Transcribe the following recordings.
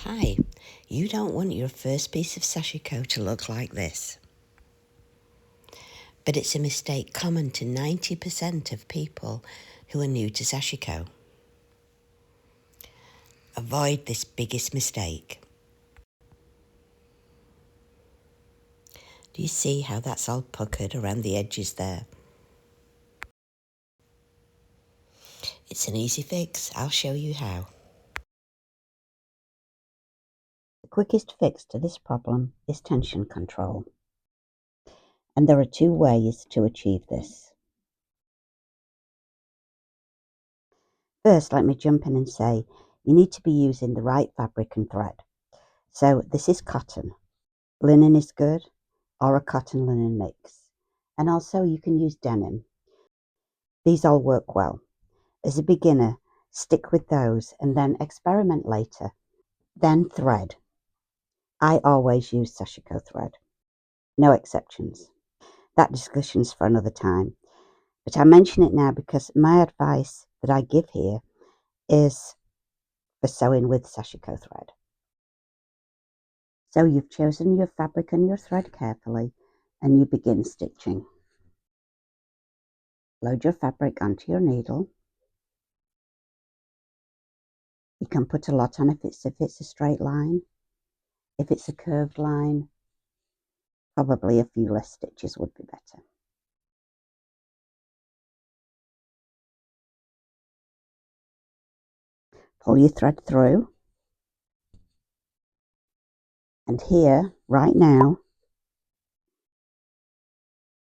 Hi, you don't want your first piece of Sashiko to look like this. But it's a mistake common to 90% of people who are new to Sashiko. Avoid this biggest mistake. Do you see how that's all puckered around the edges there? It's an easy fix. I'll show you how. The quickest fix to this problem is tension control. And there are two ways to achieve this. First, let me jump in and say you need to be using the right fabric and thread. So this is cotton. Linen is good, or a cotton linen mix. And also you can use denim. These all work well. As a beginner, stick with those and then experiment later. Then thread. I always use Sashiko thread. No exceptions. That discussion's for another time. But I mention it now because my advice that I give here is for sewing with Sashiko thread. So you've chosen your fabric and your thread carefully and you begin stitching. Load your fabric onto your needle. You can put a lot on if it's a straight line. If it's a curved line, probably a few less stitches would be better. Pull your thread through. And here, right now,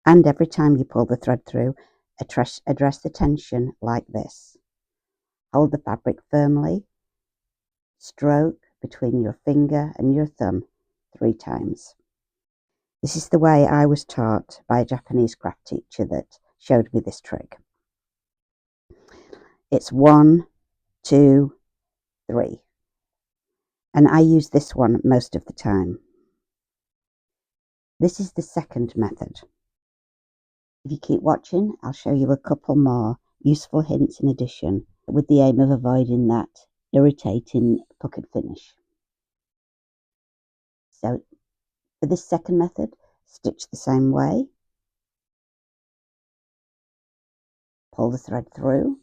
and every time you pull the thread through, address the tension like this. Hold the fabric firmly. Stroke between your finger and your thumb 3 times. This is the way I was taught by a Japanese craft teacher that showed me this trick. It's 1, 2, 3. And I use this one most of the time. This is the second method. If you keep watching, I'll show you a couple more useful hints in addition, with the aim of avoiding that irritating puckered finish. So for this second method, stitch the same way. Pull the thread through.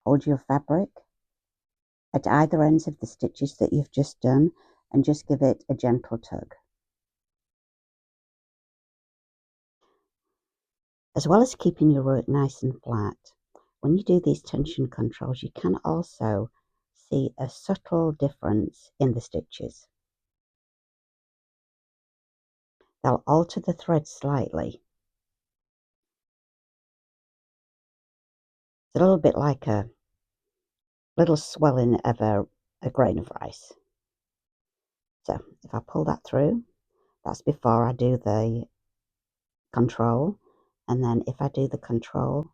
Hold your fabric at either ends of the stitches that you've just done and just give it a gentle tug. As well as keeping your work nice and flat, when you do these tension controls, you can also see a subtle difference in the stitches. They'll alter the thread slightly. It's a little bit like a little swelling of a grain of rice. So if I pull that through, that's before I do the control. And then if I do the control,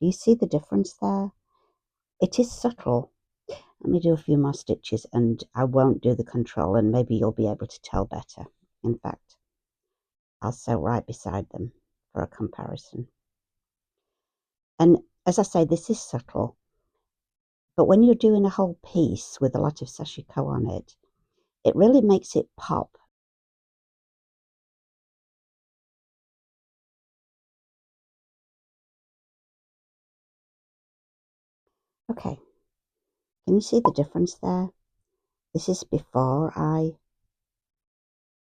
do you see the difference there? It is subtle. Let me do a few more stitches and I won't do the control and maybe you'll be able to tell better. In fact, I'll sew right beside them for a comparison. And as I say, this is subtle. But when you're doing a whole piece with a lot of Sashiko on it, it really makes it pop. Okay, can you see the difference there? This is before I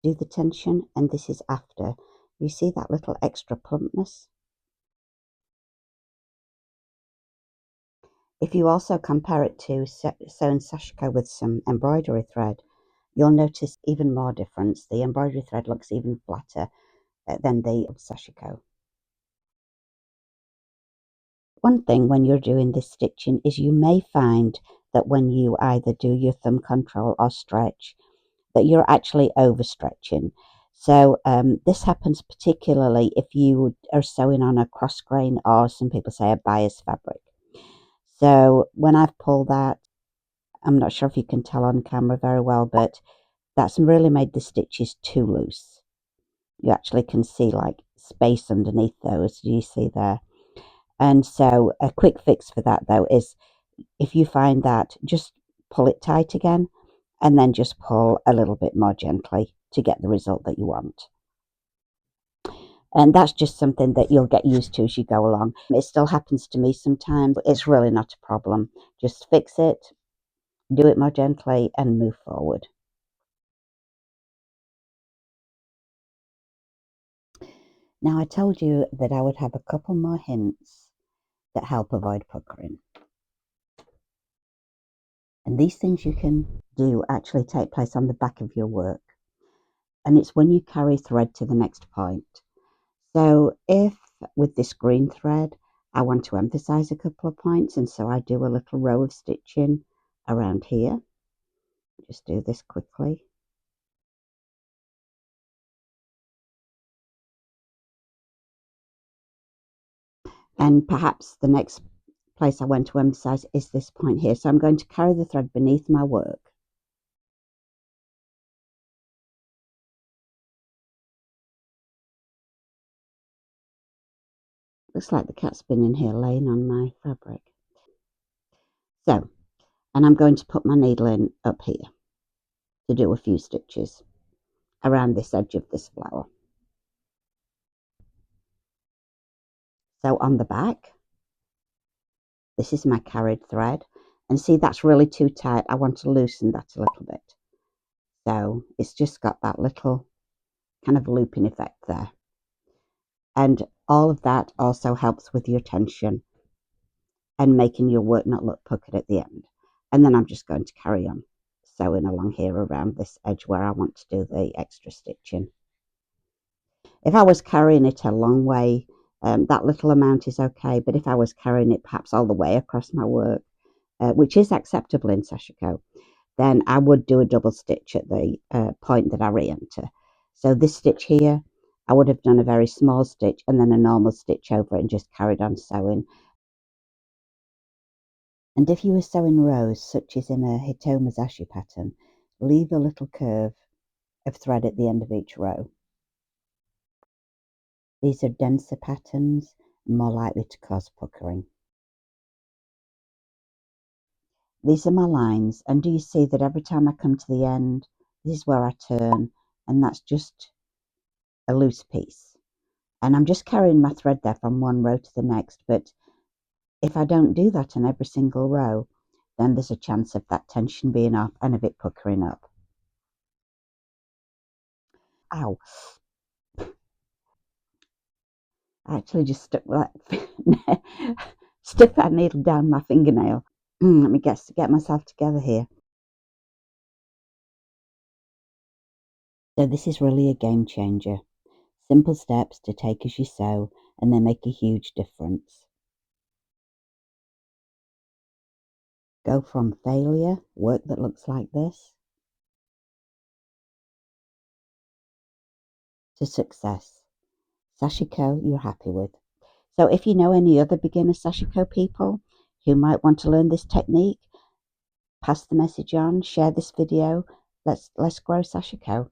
do the tension and this is after. You see that little extra plumpness? If you also compare it to sewing Sashiko with some embroidery thread, you'll notice even more difference. The embroidery thread looks even flatter than the Sashiko. One thing when you're doing this stitching is you may find that when you either do your thumb control or stretch, that you're actually overstretching. So this happens particularly if you are sewing on a cross grain or some people say a bias fabric. So when I've pulled that, I'm not sure if you can tell on camera very well, but that's really made the stitches too loose. You actually can see like space underneath those. Do you see there? And so a quick fix for that though is if you find that, just pull it tight again and then just pull a little bit more gently to get the result that you want. And that's just something that you'll get used to as you go along. It still happens to me sometimes, but it's really not a problem. Just fix it, do it more gently, and move forward. Now, I told you that I would have a couple more hints that help avoid puckering. And these things you can do actually take place on the back of your work. And it's when you carry thread to the next point. So if with this green thread, I want to emphasize a couple of points, and so I do a little row of stitching around here. Just do this quickly. And perhaps the next place I want to emphasize is this point here. So I'm going to carry the thread beneath my work. Looks like the cat's been in here laying on my fabric. So, and I'm going to put my needle in up here to do a few stitches around this edge of this flower. So on the back, this is my carried thread. And see, that's really too tight. I want to loosen that a little bit. So it's just got that little kind of looping effect there. And all of that also helps with your tension and making your work not look puckered at the end. And then I'm just going to carry on sewing along here around this edge where I want to do the extra stitching. If I was carrying it a long way, that little amount is okay, but if I was carrying it perhaps all the way across my work, which is acceptable in Sashiko, then I would do a double stitch at the point that I re-enter. So this stitch here, I would have done a very small stitch and then a normal stitch over it and just carried on sewing. And if you were sewing rows, such as in a hitomezashi pattern, leave a little curve of thread at the end of each row. These are denser patterns, more likely to cause puckering. These are my lines, and do you see that every time I come to the end, this is where I turn, and that's just a loose piece. And I'm just carrying my thread there from one row to the next, but if I don't do that in every single row, then there's a chance of that tension being off and of it puckering up. Ow. I actually just stuck that needle down my fingernail. Let me get myself together here. So this is really a game changer. Simple steps to take as you sew, and they make a huge difference. Go from failure, work that looks like this, to success. Sashiko you're happy with. So if you know any other beginner Sashiko people who might want to learn this technique, pass the message on, share this video. Let's grow Sashiko.